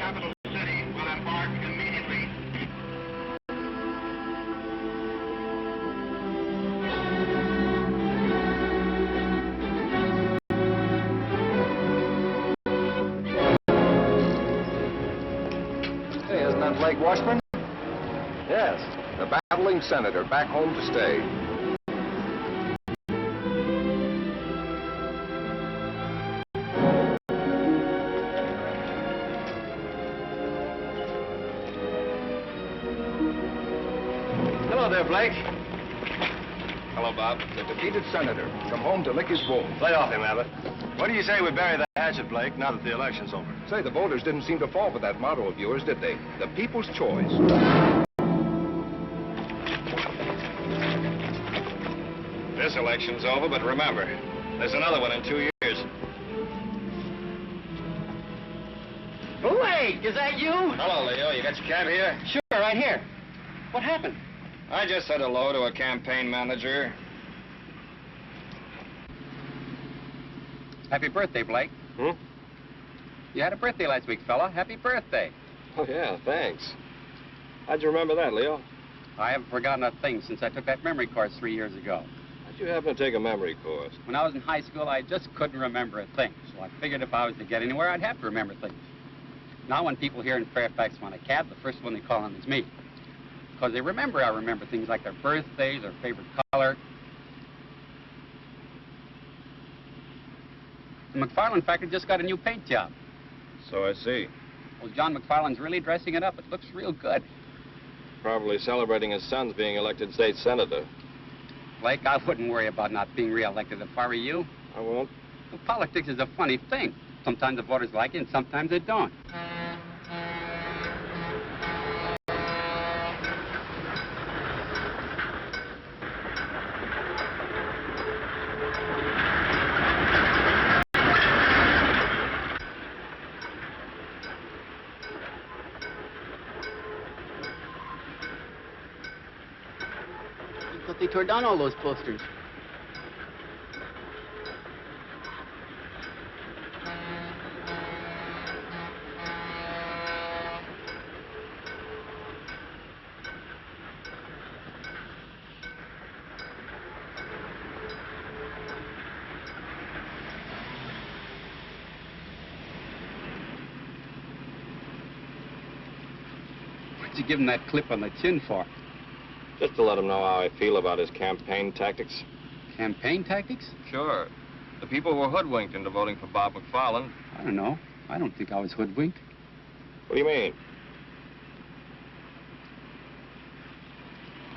capital city will embark immediately. Hey, isn't that Blake Washburn? Yes, the battling senator back home to stay. Hello there, Blake. Hello, Bob. The defeated senator come home to lick his wounds. Lay off him, Abbott. What do you say we bury the hatchet, Blake, now that the election's over? Say, the voters didn't seem to fall for that motto of yours, did they? The people's choice. This election's over, but remember, there's another one in 2 years. Blake, is that you? Hello, Leo. You got your cab here? Sure, right here. What happened? I just said hello to a campaign manager. Happy birthday, Blake. Hmm? You had a birthday last week, fella. Happy birthday. Oh, yeah, thanks. How'd you remember that, Leo? I haven't forgotten a thing since I took that memory course 3 years ago. How'd you happen to take a memory course? When I was in high school, I just couldn't remember a thing. So I figured if I was to get anywhere, I'd have to remember things. Now when people here in Fairfax want a cab, the first one they call on is me. Because they remember I remember things like their birthdays, their favorite color. The McFarland factory just got a new paint job. So I see. Well, John McFarland's really dressing it up. It looks real good. Probably celebrating his son's being elected state senator. Blake, I wouldn't worry about not being reelected if I were you. I won't. Well, politics is a funny thing. Sometimes the voters like it and sometimes they don't. But they tore down all those posters. What'd you give him that clip on the chin for? Just to let him know how I feel about his campaign tactics. Campaign tactics? Sure. The people were hoodwinked into voting for Bob McFarland. I don't know. I don't think I was hoodwinked. What do you mean?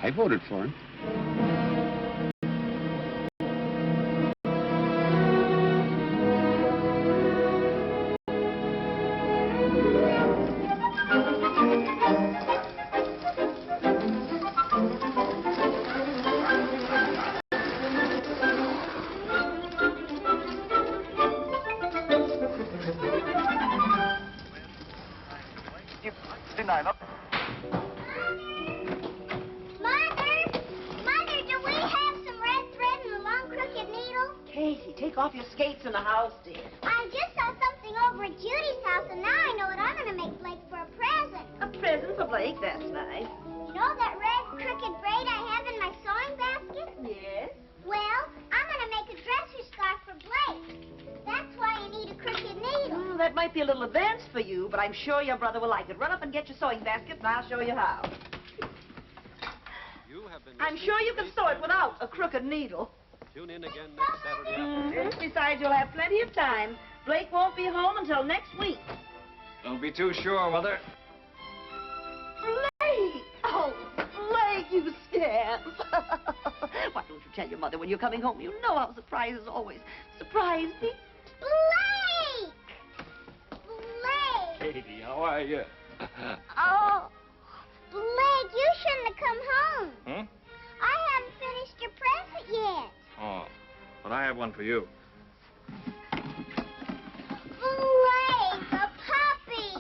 I voted for him. Casey, take off your skates in the house, dear. I just saw something over at Judy's house, and now I know what I'm going to make Blake for a present. A present for Blake, that's nice. You know that red crooked braid I have in my sewing basket? Yes? Well, I'm going to make a dresser scarf for Blake. That's why you need a crooked needle. That might be a little advanced for you, but I'm sure your brother will like it. Run up and get your sewing basket, and I'll show you how. I'm sure you can sew it without a crooked needle. Tune in again next Saturday afternoon. Besides, you'll have plenty of time. Blake won't be home until next week. Don't be too sure, Mother. Blake! Oh, Blake, you scamp. Why don't you tell your mother when you're coming home? You know how surprises always surprise me. Blake! Blake! Katie, how are you? Oh, Blake, you shouldn't have come home. Hmm? I haven't finished your present yet. Oh, but I have one for you. Blake, a puppy,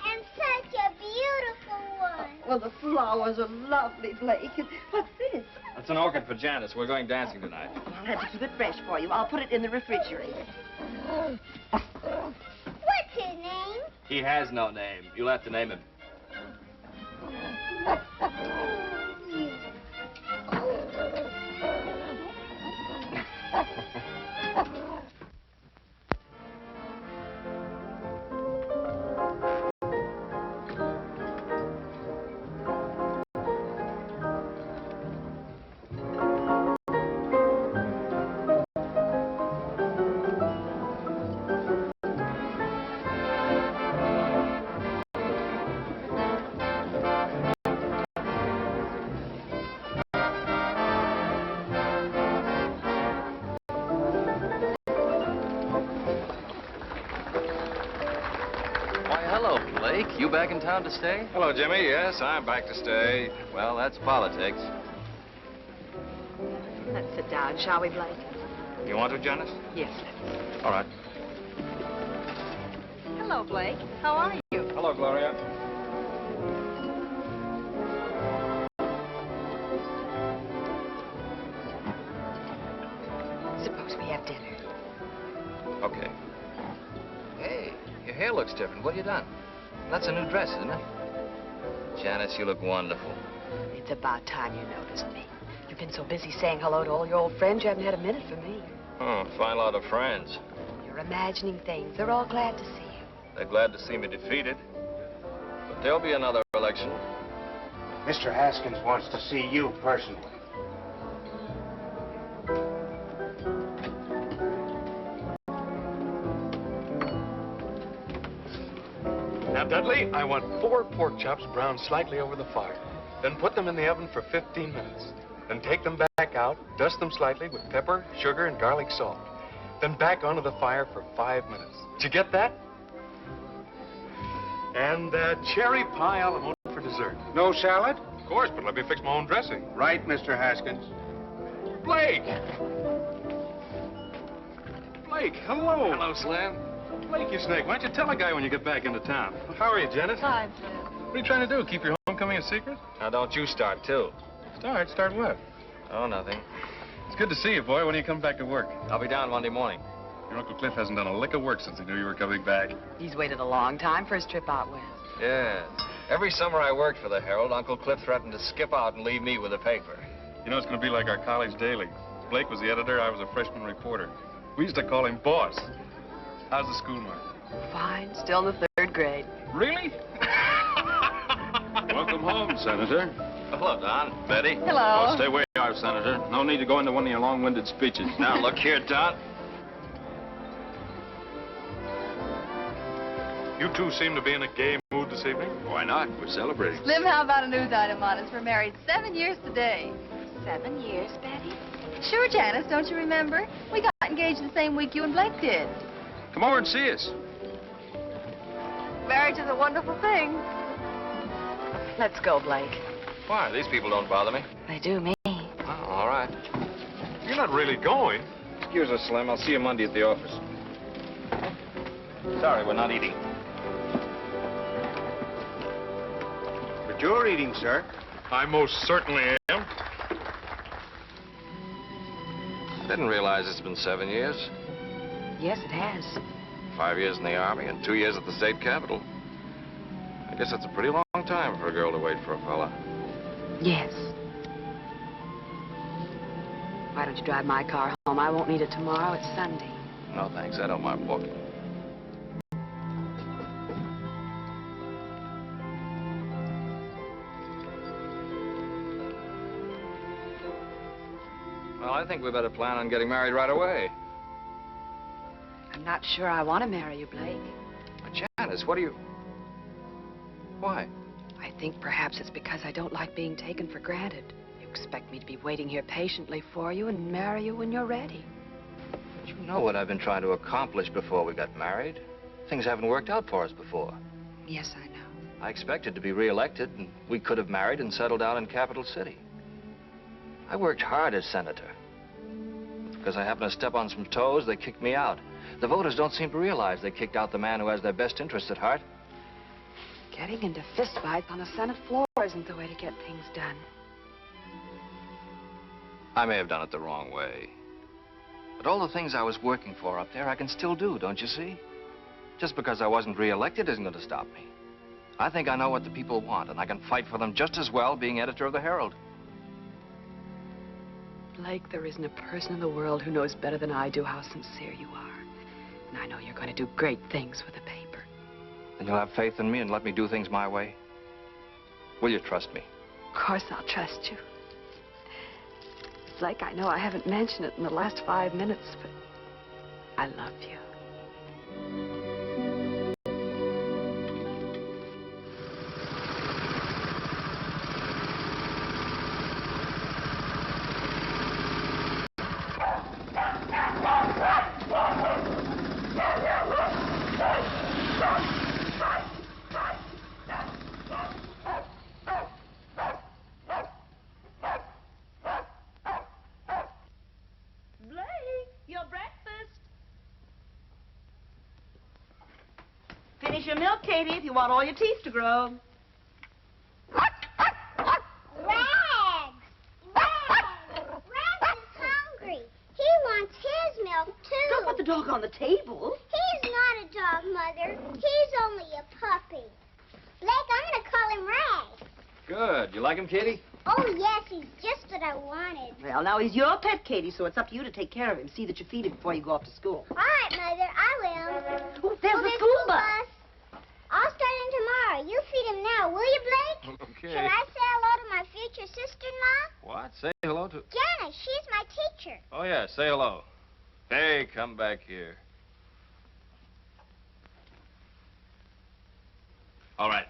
and such a beautiful one. Well, the flowers are lovely, Blake. And what's this? That's an orchid for Janice. We're going dancing tonight. I'll have to keep it fresh for you. I'll put it in the refrigerator. What's his name? He has no name. You'll have to name him. You back in town to stay? Hello, Jimmy. Yes, I'm back to stay. Well, that's politics. Let's sit down, shall we, Blake? You want to, Janice? Yes, let's. All right. Hello, Blake. How are you? Hello, Gloria. Suppose we have dinner. Okay. Hey, your hair looks different. What have you done? That's a new dress, isn't it? Janice, you look wonderful. It's about time you noticed me. You've been so busy saying hello to all your old friends, you haven't had a minute for me. Oh, fine lot of friends. You're imagining things. They're all glad to see you. They're glad to see me defeated. But there'll be another election. Mr. Haskins wants to see you personally. Now, Dudley, I want 4 pork chops browned slightly over the fire. Then put them in the oven for 15 minutes. Then take them back out, dust them slightly with pepper, sugar, and garlic salt. Then back onto the fire for 5 minutes. Did you get that? And cherry pie a la mode for dessert. No salad? Of course, but let me fix my own dressing. Right, Mr. Haskins. Blake! Blake, hello. Hello, Slim. Blake, you snake. Why don't you tell a guy when you get back into town? How are you, Janet? Fine, Slim. What are you trying to do? Keep your homecoming a secret? Now, don't you start, too. Start what? Oh, nothing. It's good to see you, boy. When do you come back to work? I'll be down Monday morning. Your Uncle Cliff hasn't done a lick of work since he knew you were coming back. He's waited a long time for his trip out west. Yeah. Every summer I worked for the Herald, Uncle Cliff threatened to skip out and leave me with the paper. You know, it's going to be like our college daily. Blake was the editor, I was a freshman reporter. We used to call him Boss. How's the school mark? Fine. Still in the 3rd grade. Really? Welcome home, Senator. Hello, Don. Betty. Hello. Oh, stay where you are, Senator. No need to go into one of your long-winded speeches. Now, look here, Don. You two seem to be in a gay mood this evening. Why not? We're celebrating. Slim, how about a news item on us? We're married 7 years today. 7 years, Betty? Sure, Janice, don't you remember? We got engaged the same week you and Blake did. Come over and see us. Marriage is a wonderful thing. Let's go, Blake. Why? These people don't bother me. They do me. Oh, all right. You're not really going. Excuse us, Slim. I'll see you Monday at the office. Sorry, we're not eating. But you're eating, sir. I most certainly am. Didn't realize it's been 7 years. Yes, it has. 5 years in the Army and 2 years at the state capitol. I guess that's a pretty long time for a girl to wait for a fella. Yes. Why don't you drive my car home? I won't need it tomorrow. It's Sunday. No, thanks. I don't mind walking. Well, I think we better plan on getting married right away. I'm not sure I want to marry you, Blake. But Janice, what do you... Why? I think perhaps it's because I don't like being taken for granted. You expect me to be waiting here patiently for you and marry you when you're ready. You know what I've been trying to accomplish before we got married. Things haven't worked out for us before. Yes, I know. I expected to be reelected, and we could have married and settled down in Capital City. I worked hard as senator. Because I happened to step on some toes, they kicked me out. The voters don't seem to realize they kicked out the man who has their best interests at heart. Getting into fistfights on the Senate floor isn't the way to get things done. I may have done it the wrong way. But all the things I was working for up there, I can still do, don't you see? Just because I wasn't re-elected isn't going to stop me. I think I know what the people want, and I can fight for them just as well being editor of the Herald. Blake, there isn't a person in the world who knows better than I do how sincere you are. And I know you're going to do great things with the paper. Then you'll have faith in me and let me do things my way? Will you trust me? Of course I'll trust you. Blake, I know I haven't mentioned it in the last 5 minutes, but I love you. Finish your milk, Katie, if you want all your teeth to grow. Rags! Rags is hungry. He wants his milk, too. Don't put the dog on the table. He's not a dog, Mother. He's only a puppy. Blake, I'm going to call him Rags. Good. You like him, Katie? Oh, yes, he's just what I wanted. Well, now he's your pet, Katie, so it's up to you to take care of him. See that you feed him before you go off to school. All right, Mother, I will. Oh, there's the school bus. I'll start him tomorrow. You feed him now, will you, Blake? Okay. Shall I say hello to my future sister-in-law? What? Say hello to... Janice, she's my teacher. Oh, yeah, say hello. Hey, come back here. All right.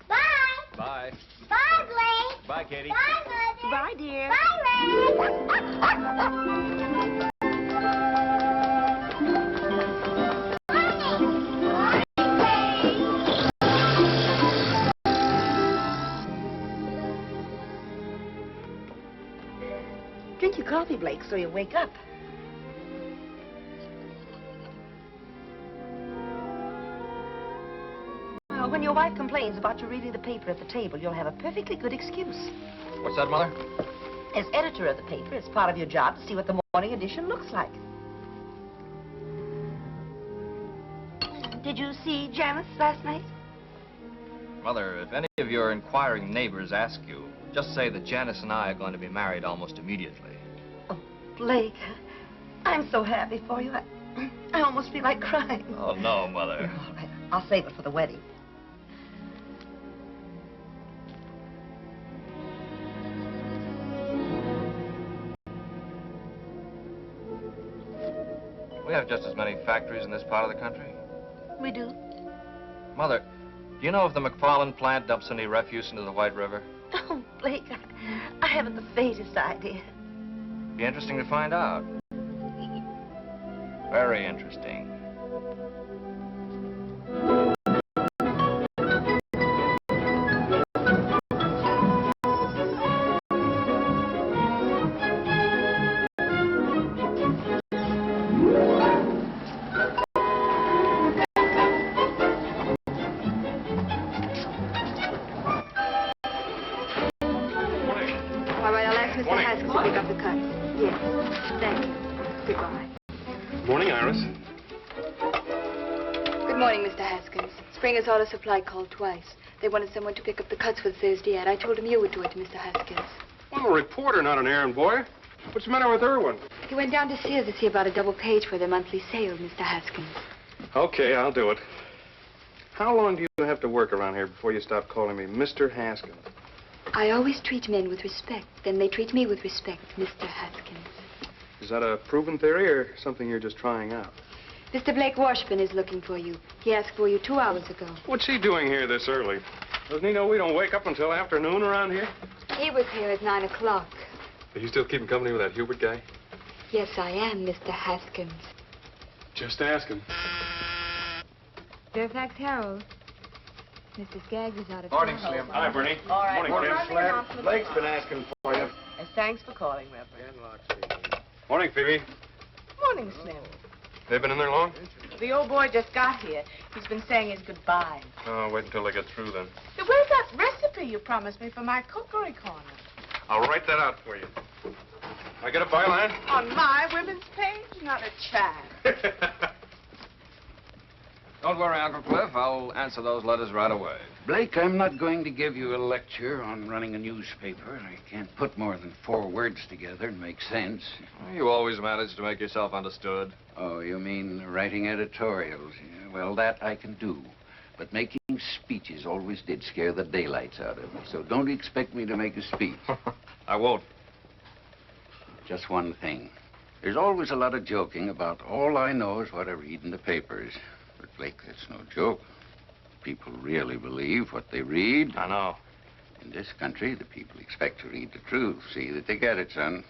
Bye. Bye. Bye, Blake. Bye, Katie. Bye, Mother. Bye, dear. Bye, Drink your coffee, Blake, so you wake up. Well, when your wife complains about you reading the paper at the table, you'll have a perfectly good excuse. What's that, Mother? As editor of the paper, it's part of your job to see what the morning edition looks like. Did you see Janice last night? Mother, if any of your inquiring neighbors ask you, just say that Janice and I are going to be married almost immediately. Oh, Blake, I'm so happy for you. I almost feel like crying. Oh, no, Mother. All right, I'll save it for the wedding. We have just as many factories in this part of the country. We do. Mother, do you know if the McFarland plant dumps any refuse into the White River? Oh, Blake, I haven't the faintest idea. Be interesting to find out. Very interesting. Springer's Auto Supply called twice. They wanted someone to pick up the cuts for the Thursday ad. I told him you would do it, Mr. Haskins. I'm a reporter, not an errand boy. What's the matter with Irwin? He went down to Sears to see about a double page for their monthly sale, Mr. Haskins. Okay, I'll do it. How long do you have to work around here before you stop calling me Mr. Haskins? I always treat men with respect. Then they treat me with respect, Mr. Haskins. Is that a proven theory or something you're just trying out? Mr. Blake Washburn is looking for you. He asked for you 2 hours ago. What's he doing here this early? Doesn't he know we don't wake up until afternoon around here? He was here at 9 o'clock. Are you still keeping company with that Hubert guy? Yes, I am, Mr. Haskins. Just ask him. Fairfax Herald. Mr. Skaggs is out of Morning, town. Slim. Hi, Bernie. All right. Morning, Well, Slim. Blake's been asking for you. Thanks for calling, Reverend. Morning, Phoebe. Morning, Slim. They been in there long? The old boy just got here. He's been saying his goodbye. Oh, wait until they get through then. So where's that recipe you promised me for my cookery corner? I'll write that out for you. I get a byline? On my women's page? Not a child. Don't worry, Uncle Cliff. I'll answer those letters right away. Blake, I'm not going to give you a lecture on running a newspaper. I can't put more than 4 words together and make sense. You always manage to make yourself understood. Oh, you mean writing editorials? Yeah, well, that I can do. But making speeches always did scare the daylights out of me. So don't expect me to make a speech. I won't. Just one thing. There's always a lot of joking about all I know is what I read in the papers. But, Blake, that's no joke. People really believe what they read. I know. In this country, the people expect to read the truth. See that they get it, son.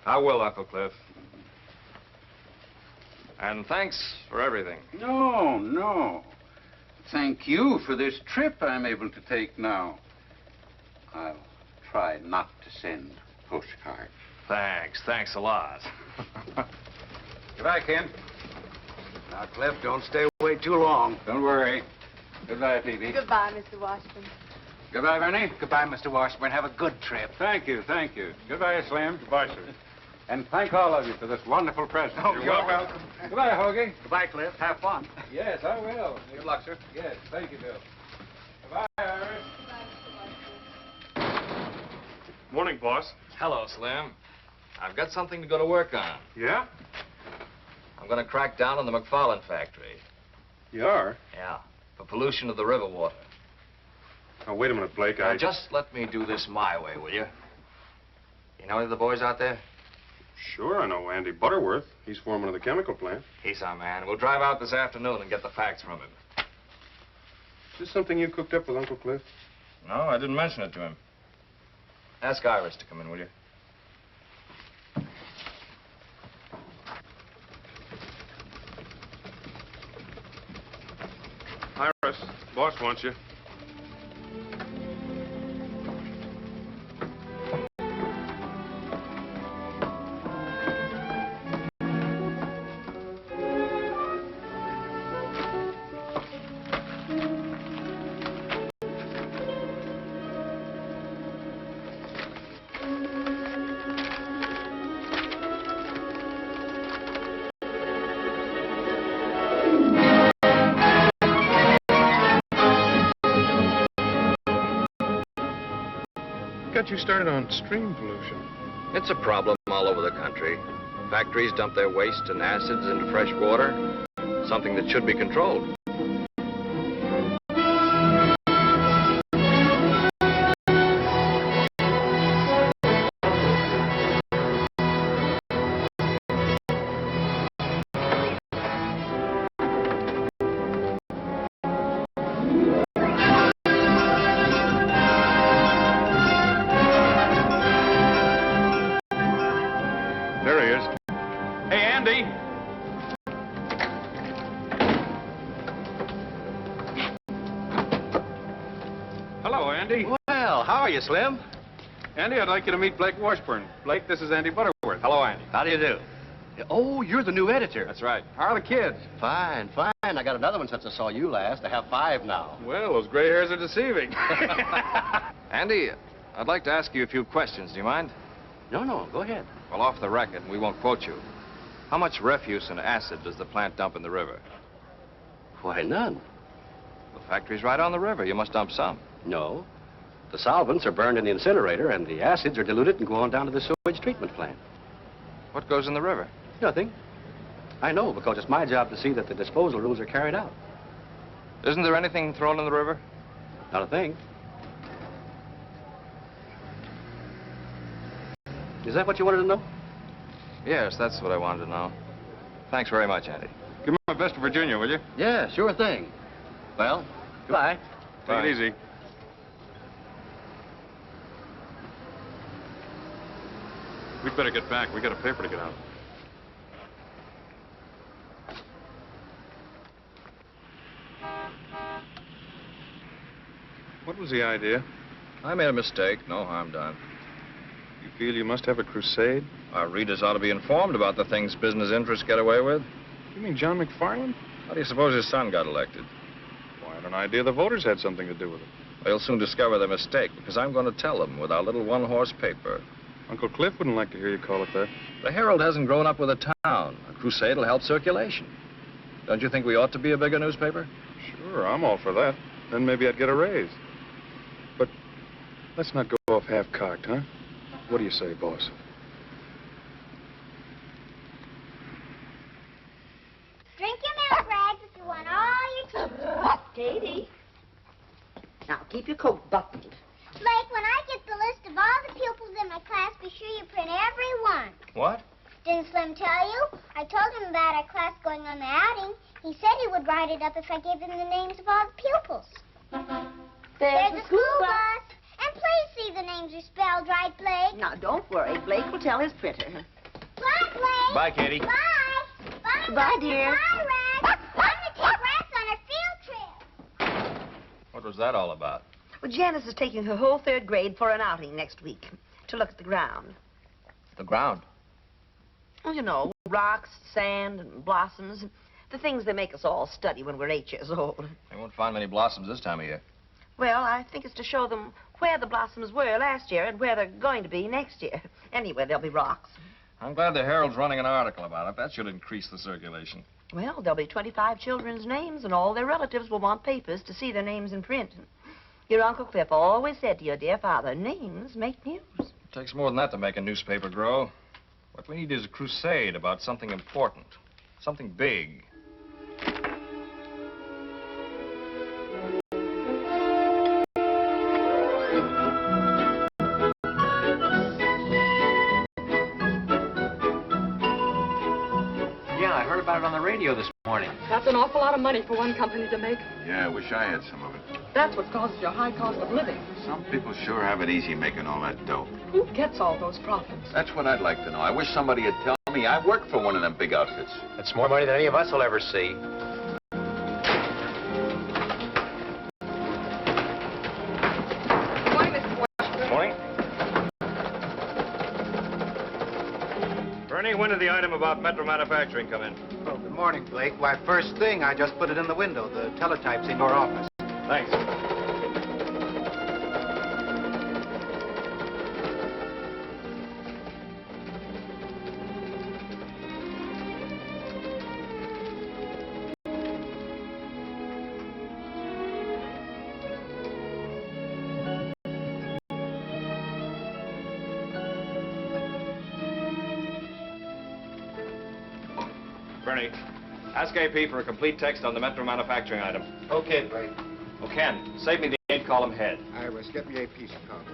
I will, Uncle Cliff. And thanks for everything. No, no. Thank you for this trip I'm able to take now. I'll try not to send postcards. Thanks a lot. Goodbye, Ken. Now, Cliff, don't stay away too long. Don't worry. Goodbye, Phoebe. Goodbye, Mr. Washburn. Goodbye, Bernie. Goodbye, Mr. Washburn. Have a good trip. Thank you, thank you. Goodbye, Slim. Goodbye, sir. And thank all of you for this wonderful present. Oh, you're welcome. Goodbye, Hoagie. Goodbye, Cliff. Have fun. Yes, I will. Good luck, sir. Yes, thank you, Bill. Goodbye, Iris. Morning, boss. Hello, Slim. I've got something to go to work on. Yeah? I'm going to crack down on the McFarland factory. You are? Yeah, for pollution of the river water. Oh, wait a minute, Blake. Now, just let me do this my way, will you? You know any of the boys out there? Sure, I know Andy Butterworth. He's foreman of the chemical plant. He's our man. We'll drive out this afternoon and get the facts from him. Is this something you cooked up with Uncle Cliff? No, I didn't mention it to him. Ask Iris to come in, will you? Iris, boss wants you. Got you started on stream pollution. It's a problem all over the country. Factories dump their waste and acids into fresh water, something that should be controlled. There he is. Hey, Andy. Hello, Andy. Well, how are you, Slim? Andy, I'd like you to meet Blake Washburn. Blake, this is Andy Butterworth. Hello, Andy. How do you do? Oh, you're the new editor. That's right. How are the kids? Fine, fine. I got another one since I saw you last. I have 5 now. Well, those gray hairs are deceiving. Andy, I'd like to ask you a few questions. Do you mind? No, go ahead. Well, off the record, we won't quote you. How much refuse and acid does the plant dump in the river? Why, none. The factory's right on the river. You must dump some. No. The solvents are burned in the incinerator, and the acids are diluted and go on down to the sewage treatment plant. What goes in the river? Nothing. I know, because it's my job to see that the disposal rules are carried out. Isn't there anything thrown in the river? Not a thing. Is that what you wanted to know? Yes, that's what I wanted to know. Thanks very much, Andy. Give me my best to Virginia, will you? Yeah, sure thing. Well, goodbye. Take it easy. We'd better get back. We got a paper to get out. What was the idea? I made a mistake. No harm done. You feel you must have a crusade? Our readers ought to be informed about the things business interests get away with. You mean John McFarland? How do you suppose his son got elected? Well, I had an idea the voters had something to do with it. They'll soon discover their mistake, because I'm going to tell them with our little one-horse paper. Uncle Cliff wouldn't like to hear you call it that. The Herald hasn't grown up with a town. A crusade will help circulation. Don't you think we ought to be a bigger newspaper? Sure, I'm all for that. Then maybe I'd get a raise. But let's not go off half-cocked, huh? What do you say, boss? Drink your milk, Rags, if you want all your teeth. Katie. Now, keep your coat buttoned. Blake, when I get the list of all the pupils in my class, be sure you print every one. What? Didn't Slim tell you? I told him about our class going on the outing. He said he would write it up if I gave him the names of all the pupils. There's the school bus. And please see the names are spelled right, Blake. Now, don't worry. Blake will tell his printer. Bye, Blake. Bye, Katie. Bye. Bye, Goodbye, dear. Bye, Rags. I'm going to take Rags on a field trip. What was that all about? Well, Janice is taking her whole third grade for an outing next week to look at the ground. The ground. Well, you know, rocks, sand, and blossoms. The things they make us all study when we're 8 years old. They won't find many blossoms this time of year. Well, I think it's to show them where the blossoms were last year and where they're going to be next year. Anyway, there'll be rocks. I'm glad the Herald's running an article about it. That should increase the circulation. Well, there'll be 25 children's names, and all their relatives will want papers to see their names in print. Your Uncle Cliff always said to your dear father, names make news. It takes more than that to make a newspaper grow. What we need is a crusade about something important, something big. Yeah, I heard about it on the radio this morning. That's an awful lot of money for one company to make. Yeah, I wish I had some of it. That's what causes your high cost of living. Some people sure have it easy making all that dough. Who gets all those profits? That's what I'd like to know. I wish somebody would tell me I work for one of them big outfits. That's more money than any of us will ever see. Good morning, Mr. Washington. Morning. Bernie, when did the item about Metro Manufacturing come in? Oh, good morning, Blake. Why, first thing, I just put it in the window. The teletype's in your office. Thanks. Bernie, ask AP for a complete text on the Metro Manufacturing item. Okay, Blake. Oh, Ken, save me the 8-column head. I was get me a piece of copy.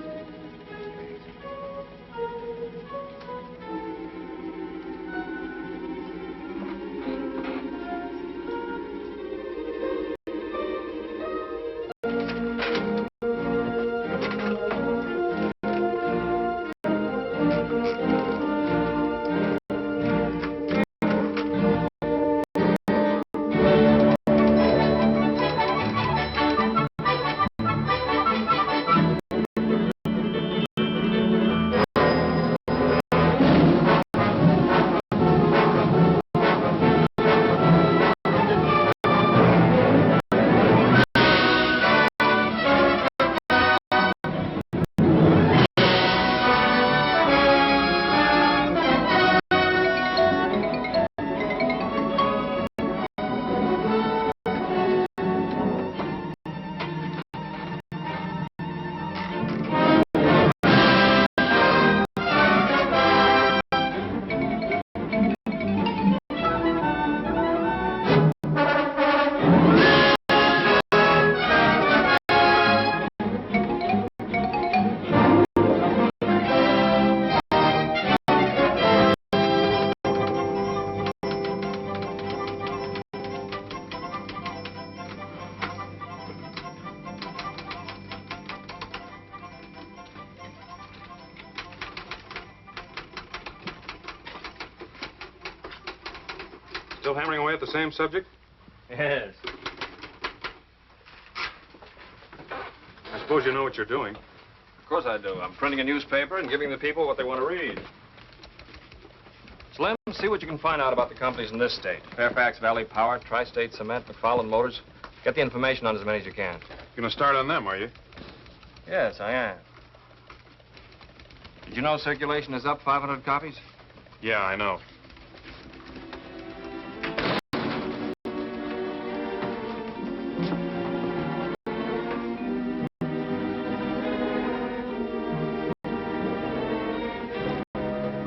Still hammering away at the same subject? Yes. I suppose you know what you're doing. Of course I do. I'm printing a newspaper and giving the people what they want to read. Slim, see what you can find out about the companies in this state. Fairfax Valley Power, Tri-State Cement, McFarland Motors. Get the information on as many as you can. You're going to start on them, are you? Yes, I am. Did you know circulation is up 500 copies? Yeah, I know.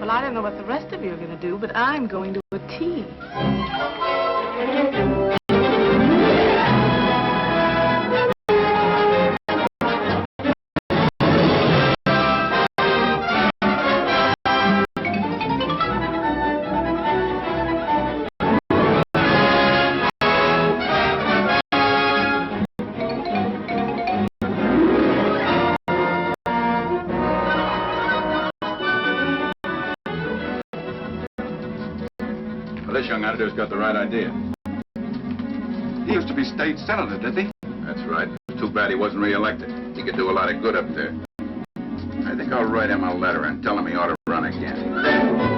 Well, I don't know what the rest of you are going to do, but I'm going to a tea. Well, this young editor's got the right idea. He used to be state senator, didn't he? That's right. Too bad he wasn't reelected. He could do a lot of good up there. I think I'll write him a letter and tell him he ought to run again.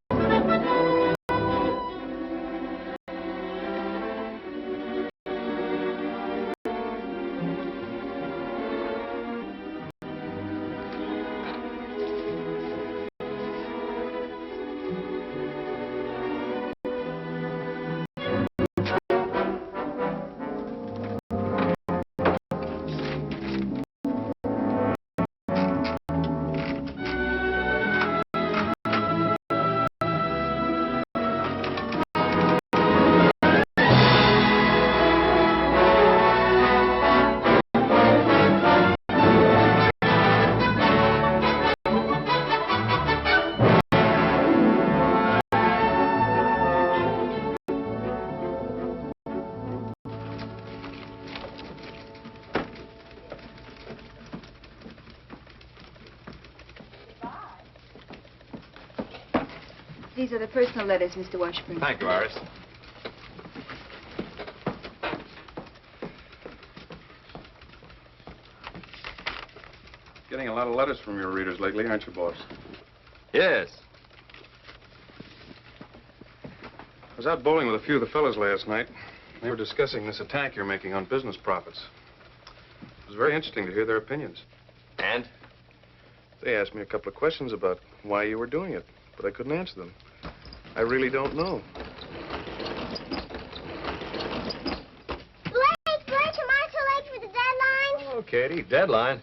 These are the personal letters, Mr. Washburn. Thank you, Iris. Getting a lot of letters from your readers lately, aren't you, boss? Yes. I was out bowling with a few of the fellas last night. They were discussing this attack you're making on business profits. It was very interesting to hear their opinions. And? They asked me a couple of questions about why you were doing it, but I couldn't answer them. I really don't know. Blake, am I too late for the deadline? Oh, Katie, deadline.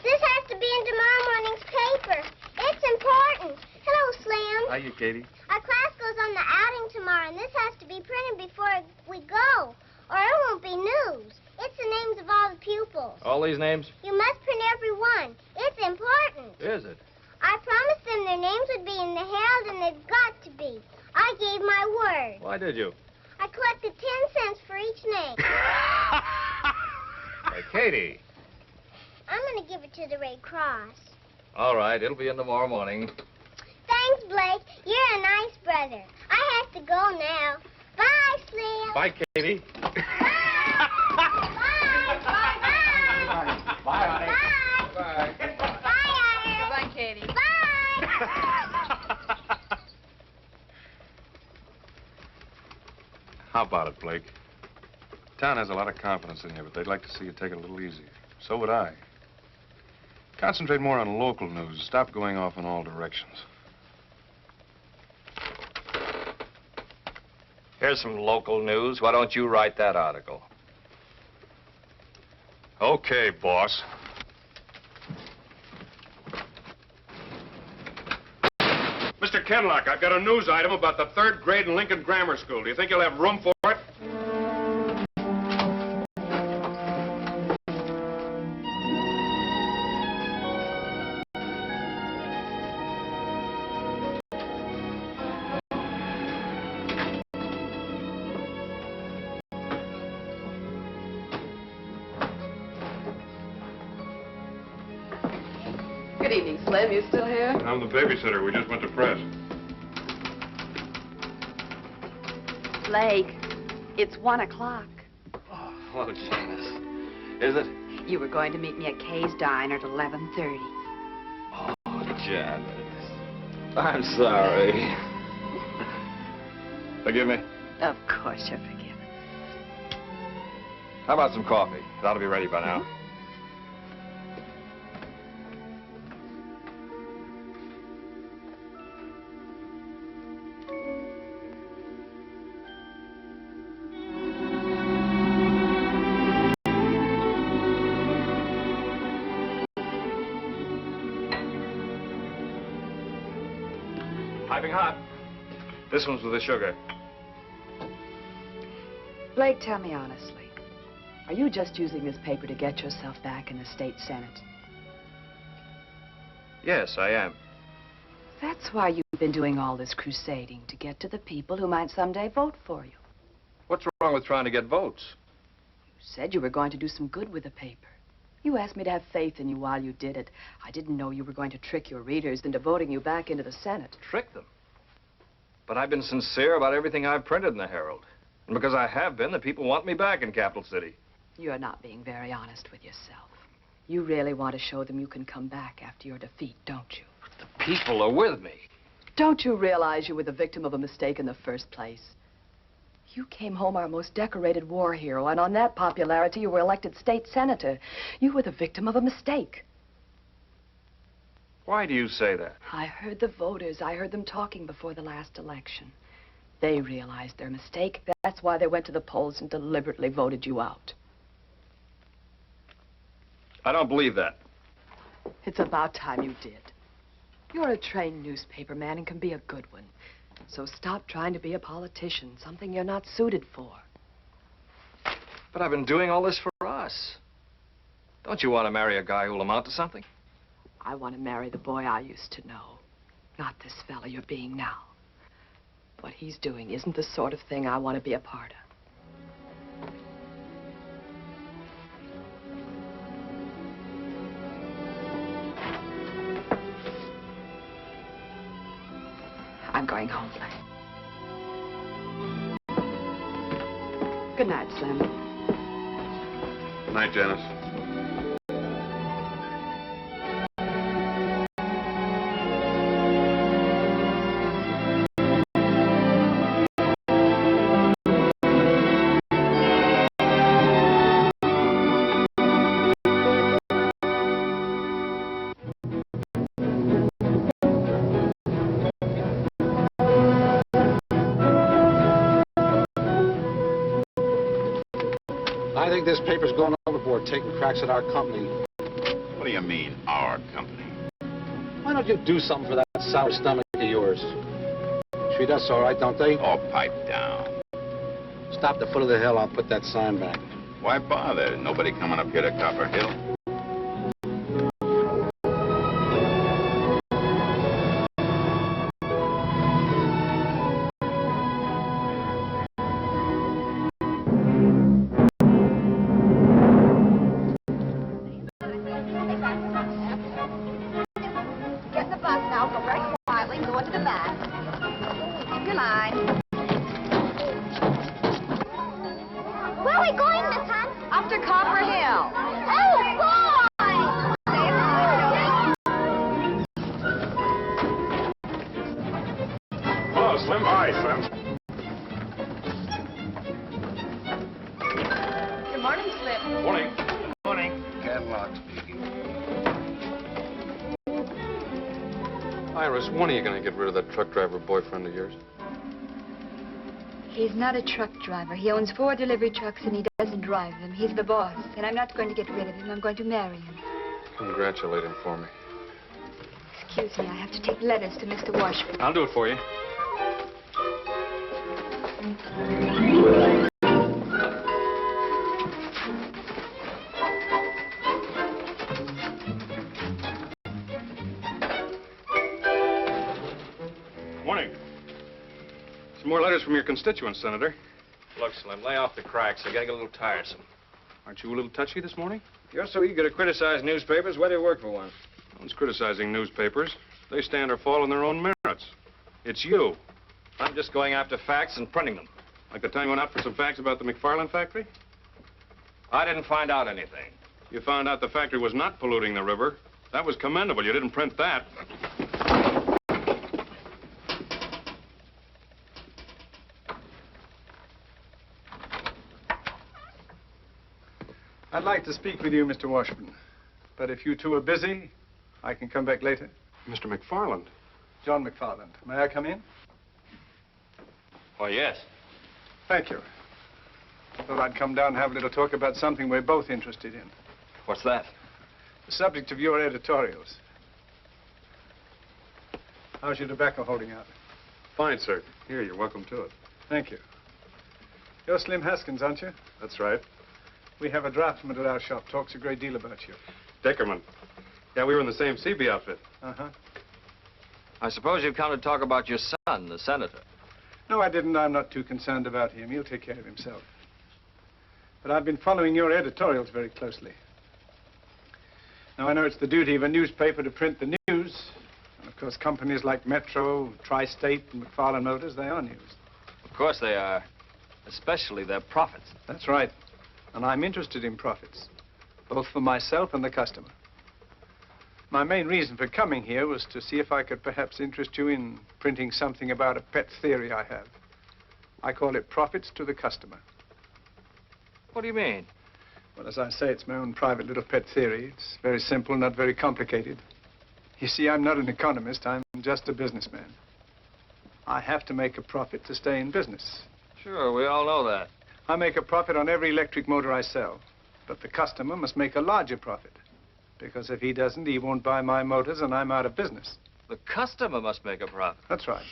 This has to be in tomorrow morning's paper. It's important. Hello, Slim. Hiya, Katie. Our class goes on the outing tomorrow, and this has to be printed before we go, or it won't be news. It's the names of all the pupils. All these names? You must print every one. It's important. Is it? I promised them their names would be in the Herald, and they've got to be. I gave my word. Why did you? I collected 10 cents for each name. Hey, Katie. I'm going to give it to the Red Cross. All right, it'll be in tomorrow morning. Thanks, Blake. You're a nice brother. I have to go now. Bye, Slim. Bye, Katie. Bye, honey. Bye. Goodbye, Katie. Bye. How about it, Blake? Town has a lot of confidence in you, but they'd like to see you take it a little easier. So would I. Concentrate more on local news. Stop going off in all directions. Here's some local news. Why don't you write that article? Okay, boss. Mr. Kenlock, I've got a news item about the 3rd grade in Lincoln Grammar School. Do you think you'll have room for it? Good evening, Slim. You still here? I'm the babysitter. We just went to press. Blake, it's 1 o'clock. Oh, Janice. Is it? You were going to meet me at Kay's Diner at 11:30. Oh, Janice. I'm sorry. Forgive me? Of course you're forgiven. How about some coffee? It ought to be ready by now. Piping hot. This one's with the sugar. Blake, tell me honestly. Are you just using this paper to get yourself back in the state senate? Yes, I am. That's why you've been doing all this crusading, to get to the people who might someday vote for you. What's wrong with trying to get votes? You said you were going to do some good with the paper. You asked me to have faith in you while you did it. I didn't know you were going to trick your readers into voting you back into the Senate. Trick them? But I've been sincere about everything I've printed in the Herald. And because I have been, the people want me back in Capital City. You're not being very honest with yourself. You really want to show them you can come back after your defeat, don't you? The people are with me. Don't you realize you were the victim of a mistake in the first place? You came home our most decorated war hero, and on that popularity, you were elected state senator. You were the victim of a mistake. Why do you say that? I heard the voters. I heard them talking before the last election. They realized their mistake. That's why they went to the polls and deliberately voted you out. I don't believe that. It's about time you did. You're a trained newspaper man and can be a good one. So stop trying to be a politician, something you're not suited for. But I've been doing all this for us. Don't you want to marry a guy who'll amount to something? I want to marry the boy I used to know, not this fella you're being now. What he's doing isn't the sort of thing I want to be a part of. I'm going home, Blake. Good night, Slim. Good night, Janice. I think this paper's going overboard, taking cracks at our company. What do you mean, our company? Why don't you do something for that sour stomach of yours? Treat us all right, don't they? Oh, pipe down. Stop the foot of the hill, I'll put that sign back. Why bother? Nobody coming up here to Copper Hill. Get in the bus now. Go very quietly and go into the back. Keep your line. Where are we going, Miss Hunt? Up to Copper Hill. Oh, boy! Hello, Slim. Hi, Slim. Good morning, Slim. Morning. Morning. Canlock speaking. Iris, when are you going to get rid of that truck driver boyfriend of yours? He's not a truck driver. He owns 4 delivery trucks and he doesn't drive them. He's the boss. And I'm not going to get rid of him. I'm going to marry him. Congratulate him for me. Excuse me, I have to take letters to Mr. Washburn. I'll do it for you. Morning. Some more letters from your constituents, Senator. Look, Slim, lay off the cracks. They're getting a little tiresome. Aren't you a little touchy this morning? You're so eager to criticize newspapers. Where do you work for one? No one's criticizing newspapers. They stand or fall on their own merits. It's you. I'm just going after facts and printing them. Like the time you went out for some facts about the McFarland factory? I didn't find out anything. You found out the factory was not polluting the river. That was commendable. You didn't print that. I'd like to speak with you, Mr. Washburn. But if you two are busy, I can come back later. Mr. McFarland. John McFarland. May I come in? Oh, yes. Thank you. Thought I'd come down and have a little talk about something we're both interested in. What's that? The subject of your editorials. How's your tobacco holding out? Fine, sir. Here, you're welcome to it. Thank you. You're Slim Haskins, aren't you? That's right. We have a draftsman at our shop. Talks a great deal about you. Deckerman. Yeah, we were in the same CB outfit. Uh-huh. I suppose you've come to talk about your son, the senator. No, I didn't. I'm not too concerned about him. He'll take care of himself. But I've been following your editorials very closely. Now, I know it's the duty of a newspaper to print the news. And, of course, companies like Metro, Tri-State, and McFarland Motors, they are news. Of course they are. Especially their profits. That's right. And I'm interested in profits, both for myself and the customer. My main reason for coming here was to see if I could perhaps interest you in printing something about a pet theory I have. I call it Profits to the Customer. What do you mean? Well, as I say, it's my own private little pet theory. It's very simple, not very complicated. You see, I'm not an economist. I'm just a businessman. I have to make a profit to stay in business. Sure, we all know that. I make a profit on every electric motor I sell. But the customer must make a larger profit. Because if he doesn't, he won't buy my motors and I'm out of business. The customer must make a profit. That's right.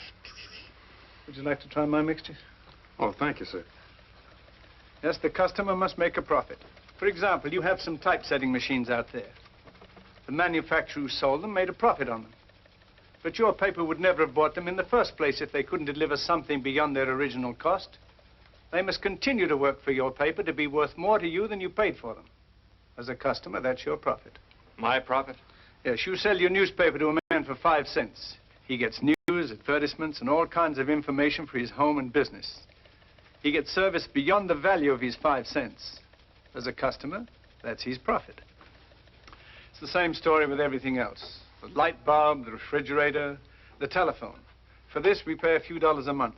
Would you like to try my mixture? Oh, thank you, sir. Yes, the customer must make a profit. For example, you have some typesetting machines out there. The manufacturer who sold them made a profit on them. But your paper would never have bought them in the first place if they couldn't deliver something beyond their original cost. They must continue to work for your paper to be worth more to you than you paid for them. As a customer, that's your profit. My profit? Yes, you sell your newspaper to a man for 5 cents. He gets news, advertisements, and all kinds of information for his home and business. He gets service beyond the value of his 5 cents. As a customer, that's his profit. It's the same story with everything else. The light bulb, the refrigerator, the telephone. For this, we pay a few dollars a month.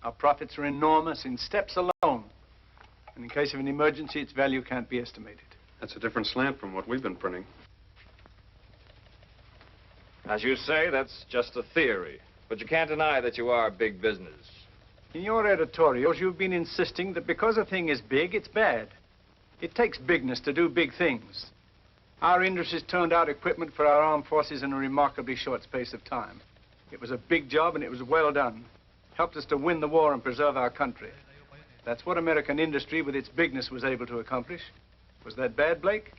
Our profits are enormous in steps alone. And in case of an emergency, its value can't be estimated. That's a different slant from what we've been printing. As you say, that's just a theory. But you can't deny that you are big business. In your editorials, you've been insisting that because a thing is big, it's bad. It takes bigness to do big things. Our industries turned out equipment for our armed forces in a remarkably short space of time. It was a big job, and it was well done. Helped us to win the war and preserve our country. That's what American industry, with its bigness, was able to accomplish. Was that bad, Blake?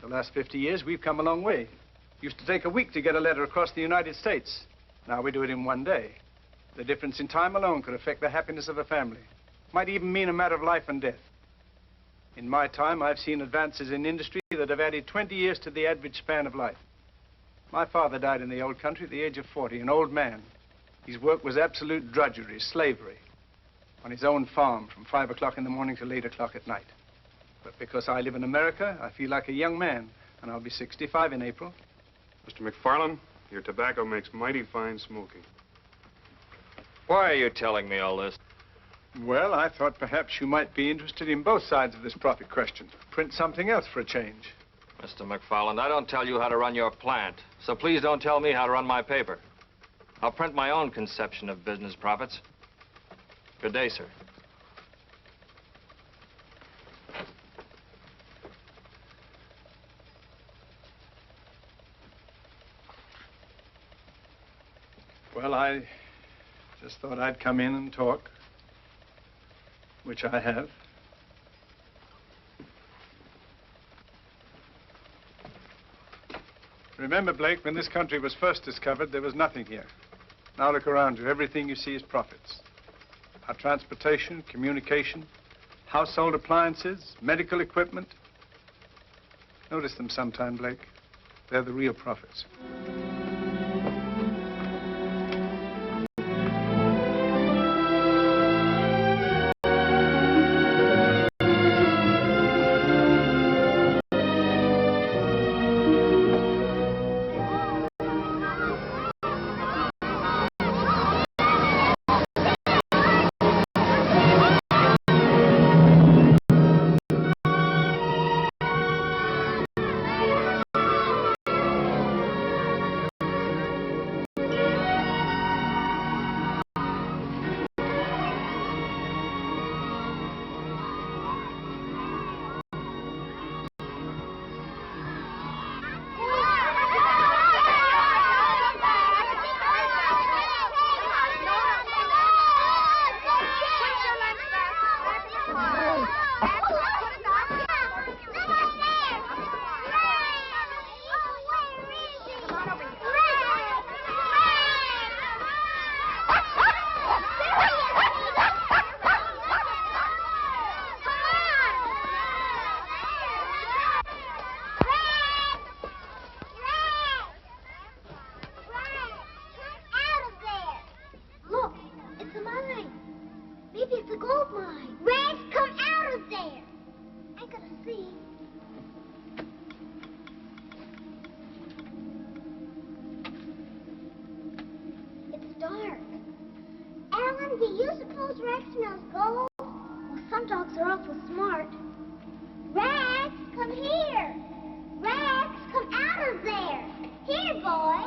The last 50 years, we've come a long way. It used to take a week to get a letter across the United States. Now we do it in 1 day. The difference in time alone could affect the happiness of a family. Might even mean a matter of life and death. In my time, I've seen advances in industry that have added 20 years to the average span of life. My father died in the old country at the age of 40, an old man. His work was absolute drudgery, slavery, on his own farm from 5 o'clock in the morning till 8 o'clock at night. But because I live in America, I feel like a young man, and I'll be 65 in April. Mr. McFarland, your tobacco makes mighty fine smoking. Why are you telling me all this? Well, I thought perhaps you might be interested in both sides of this profit question. Print something else for a change. Mr. McFarland, I don't tell you how to run your plant, so please don't tell me how to run my paper. I'll print my own conception of business profits. Good day, sir. Well, I just thought I'd come in and talk, which I have. Remember, Blake, when this country was first discovered, there was nothing here. Now look around you. Everything you see is profits. Our transportation, communication, household appliances, medical equipment. Notice them sometime, Blake. They're the real profits. do you suppose Rex smells gold? Well, some dogs are awful smart. Rex, come here. Rex, come out of there. Here, boy.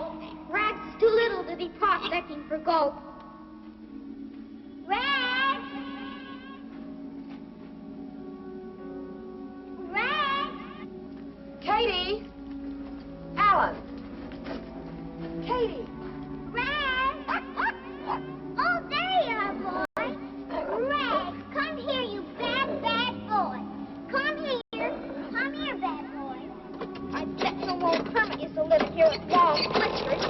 Rex is too little to be prospecting for gold. Rex! Rex! Katie! Alan! Katie! Rex! Oh, there you are, boy. Rex, come here, you bad, bad boy. Come here. Come here, bad boy. I bet some old hermit used to live here with long whiskers.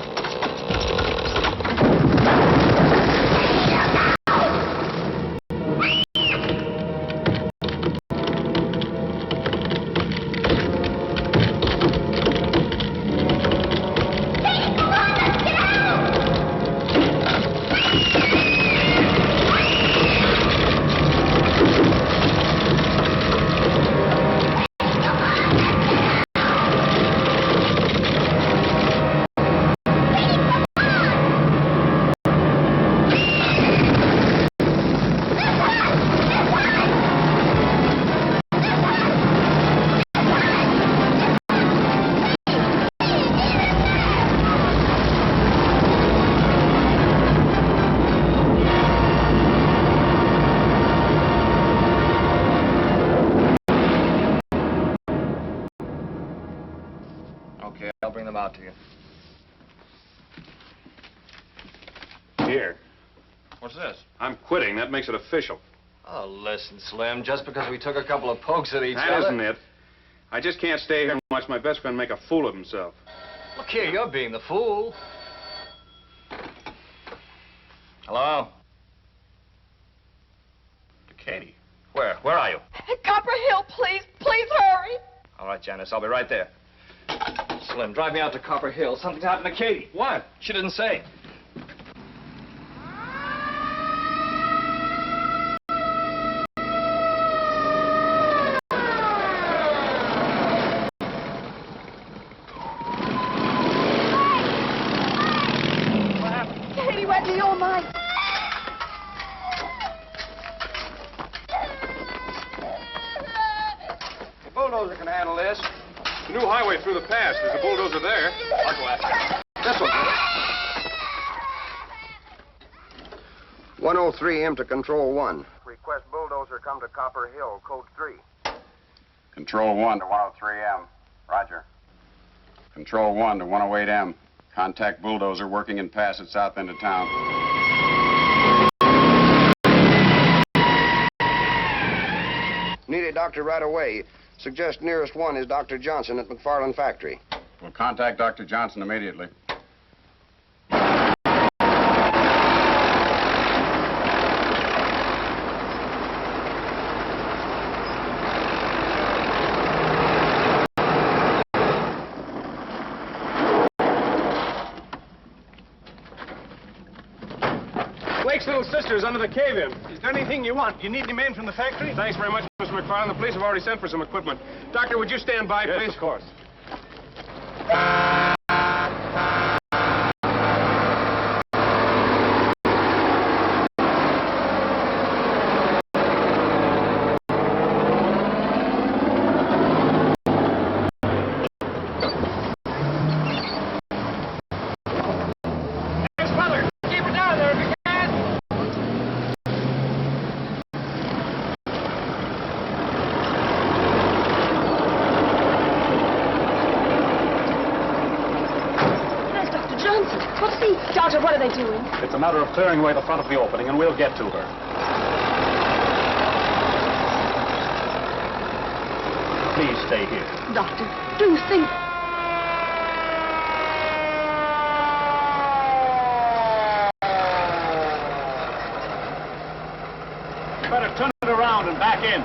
Okay, I'll bring them out to you. Here. What's this? I'm quitting. That makes it official. Oh, listen, Slim, just because we took a couple of pokes at each That other... isn't it. I just can't stay here and watch my best friend make a fool of himself. Look here, you're being the fool. Hello? Katie. Where? Where are you? Copper Hill, please. Please hurry. All right, Janice, I'll be right there. Slim, drive me out to Copper Hill. Something's happened to Katie. What? She didn't say. Katie, went to your mind. The bulldozer can handle this. The new highway through the pass. There's a bulldozer there. I'll go after him. This one. 103M to Control 1. Request bulldozer come to Copper Hill, code 3. Control 1 to 103M. Roger. Control 1 to 108M. Contact bulldozer working in pass at south end of town. Need a doctor right away. Suggest nearest one is Dr. Johnson at McFarland Factory. We'll contact Dr. Johnson immediately. Blake's little sister's under the cave-in. Is there anything you want? You need any men from the factory? Thanks very much, Mr. McFarland. The police have already sent for some equipment. Doctor, would you stand by, please? Yes, of course. Doctor, what are they doing? It's a matter of clearing away the front of the opening, and we'll get to her. Please stay here. Doctor, do think. Better turn it around and back in.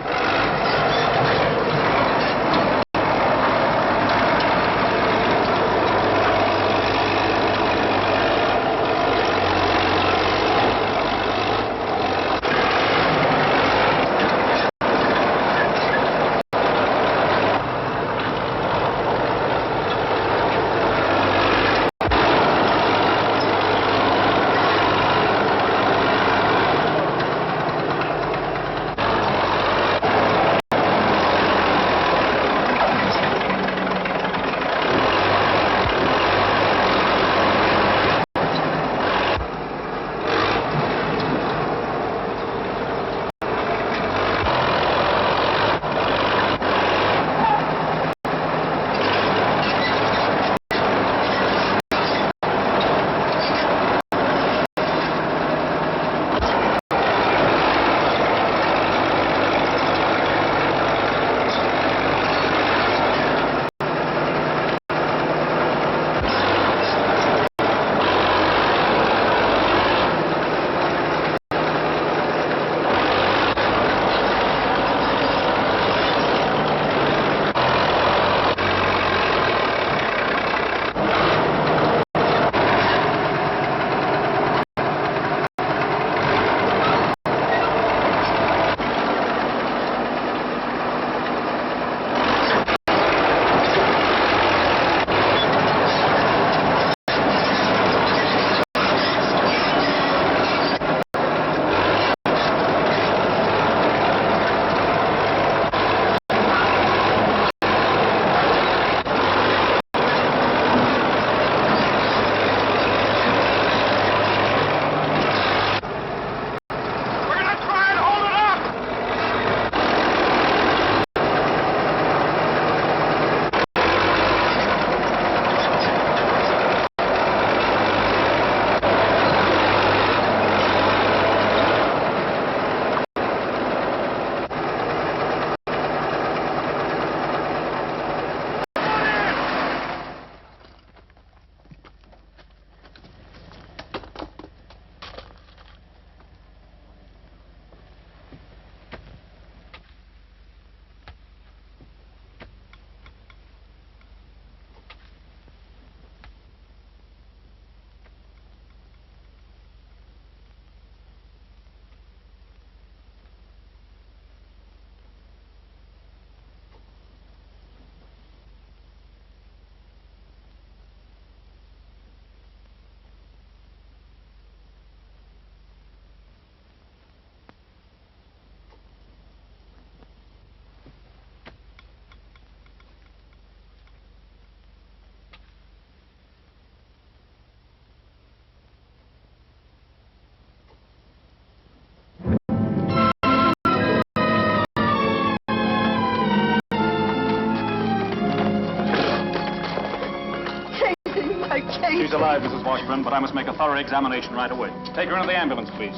she's alive, Mrs. Washburn, but I must make a thorough examination right away. Take her into the ambulance, please.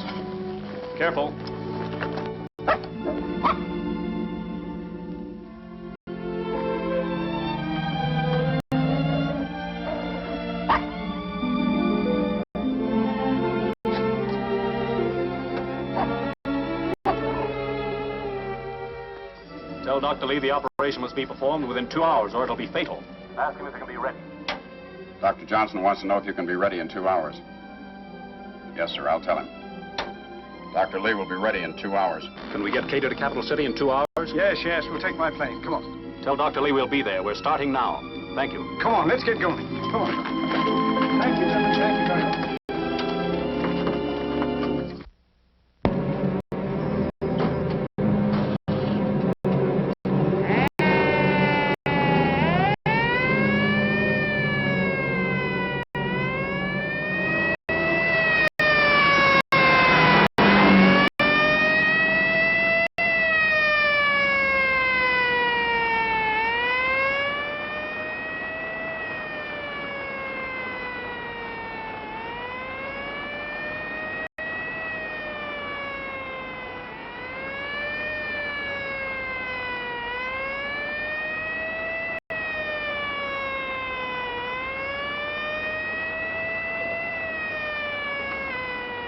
Careful. Tell Dr. Lee the operation must be performed within 2 hours, or it'll be fatal. Ask him if he can be ready. Dr. Johnson wants to know if you can be ready in 2 hours. Yes, sir, I'll tell him. Dr. Lee will be ready in 2 hours. Can we get Cato to Capital City in 2 hours? Yes, yes, we'll take my plane. Come on. Tell Dr. Lee we'll be there. We're starting now. Thank you. Come on, let's get going. Come on. Thank you, gentlemen. Thank you very much.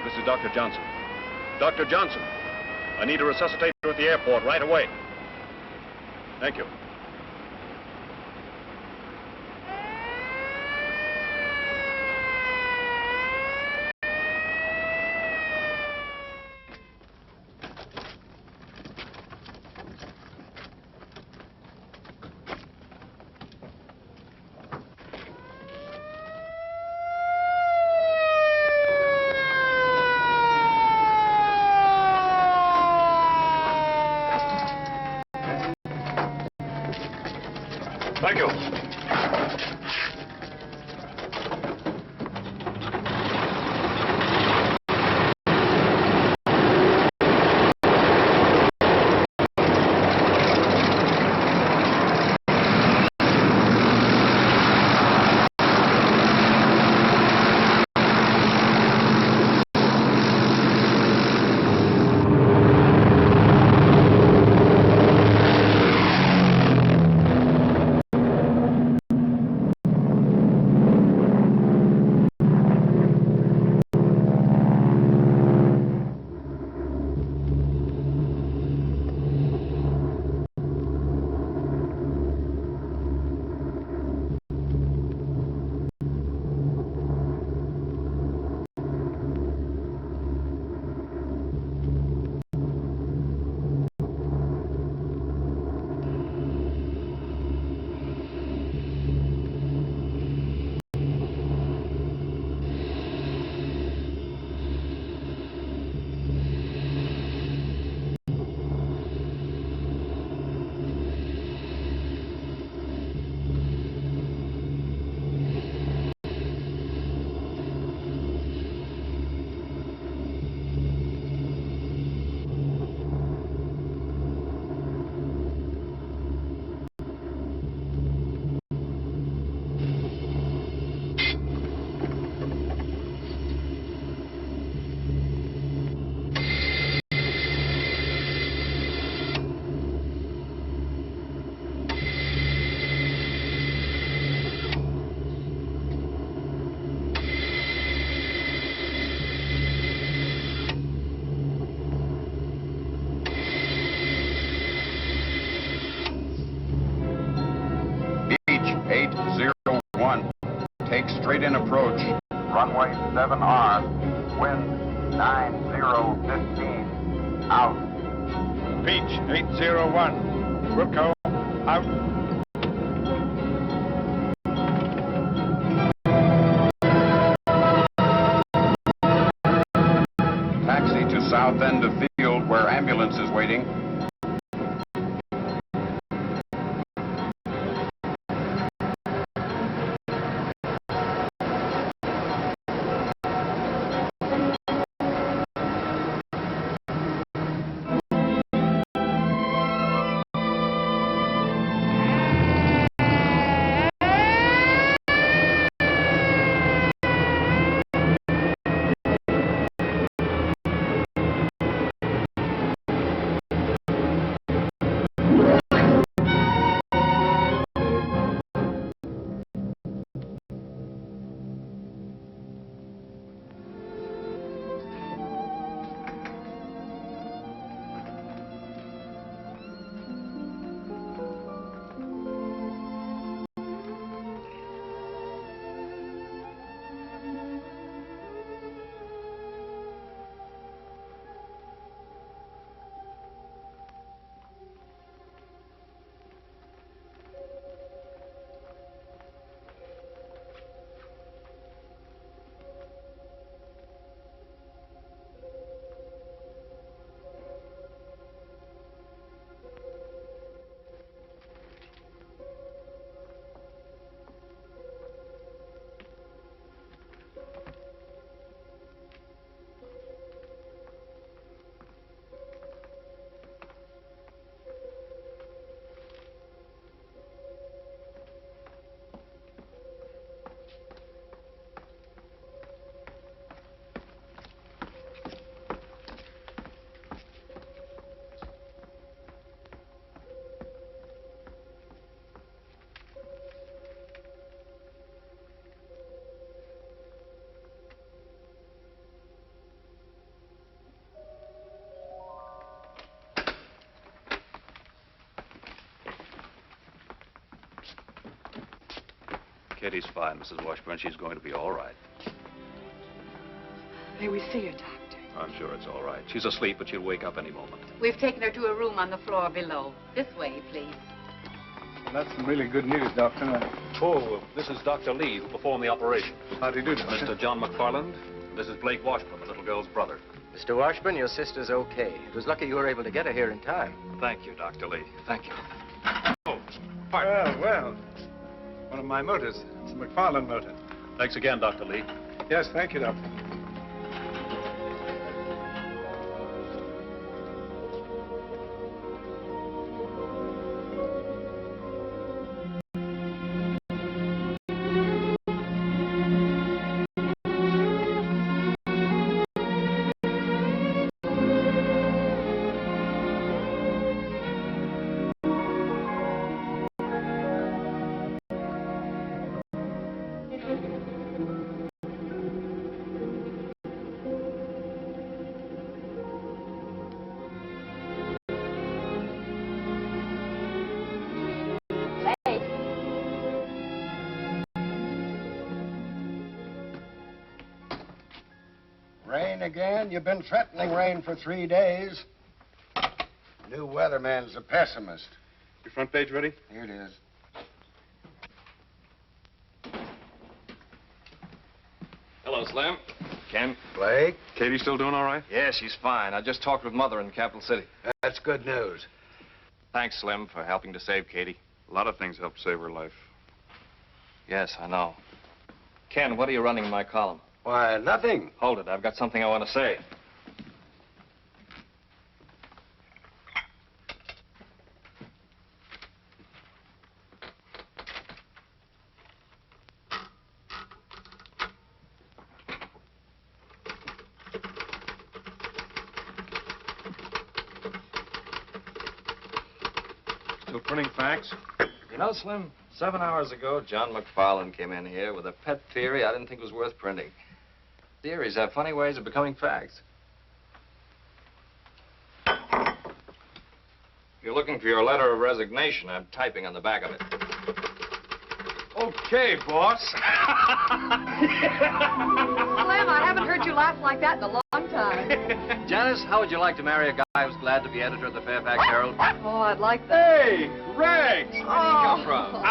This is Dr. Johnson. Dr. Johnson, I need a resuscitator at the airport right away. Thank you. Thank you. Take straight in approach. Runway 7R, wind 9015, out. Beach 801, Wilco, out. Taxi to south end of field where ambulance is waiting. Katie's fine, Mrs. Washburn. She's going to be all right. May we see her, Doctor? I'm sure it's all right. She's asleep, but she'll wake up any moment. We've taken her to a room on the floor below. This way, please. That's some really good news, Doctor. Oh, this is Dr. Lee, who performed the operation. How do you do, Doctor? Mr. John McFarland. This is Blake Washburn, the little girl's brother. Mr. Washburn, your sister's okay. It was lucky you were able to get her here in time. Thank you, Dr. Lee. Thank you. Oh, Well. One of my motors. It's a McFarland motor. Thanks again, Dr. Lee. Yes, thank you, Doctor. Rain again? You've been threatening rain for 3 days. New weatherman's a pessimist. Your front page ready? Here it is. Hello, Slim. Ken. Blake? Katie still doing all right? Yeah, she's fine. I just talked with Mother in Capital City. That's good news. Thanks, Slim, for helping to save Katie. A lot of things helped save her life. Yes, I know. Ken, what are you running in my column? Why, nothing. Hold it. I've got something I want to say. Still printing facts? You know, Slim, 7 hours ago, John McFarland came in here with a pet theory I didn't think was worth printing. Theories have funny ways of becoming facts. If you're looking for your letter of resignation, I'm typing on the back of it. Okay, boss. Slim, I haven't heard you laugh like that in a long time. Janice, how would you like to marry a guy who's glad to be editor of the Fairfax Herald? Oh, I'd like that. Hey, Rags! Where did he come from?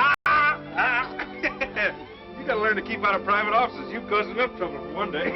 You gotta learn to keep out of private offices. You caused enough trouble for one day.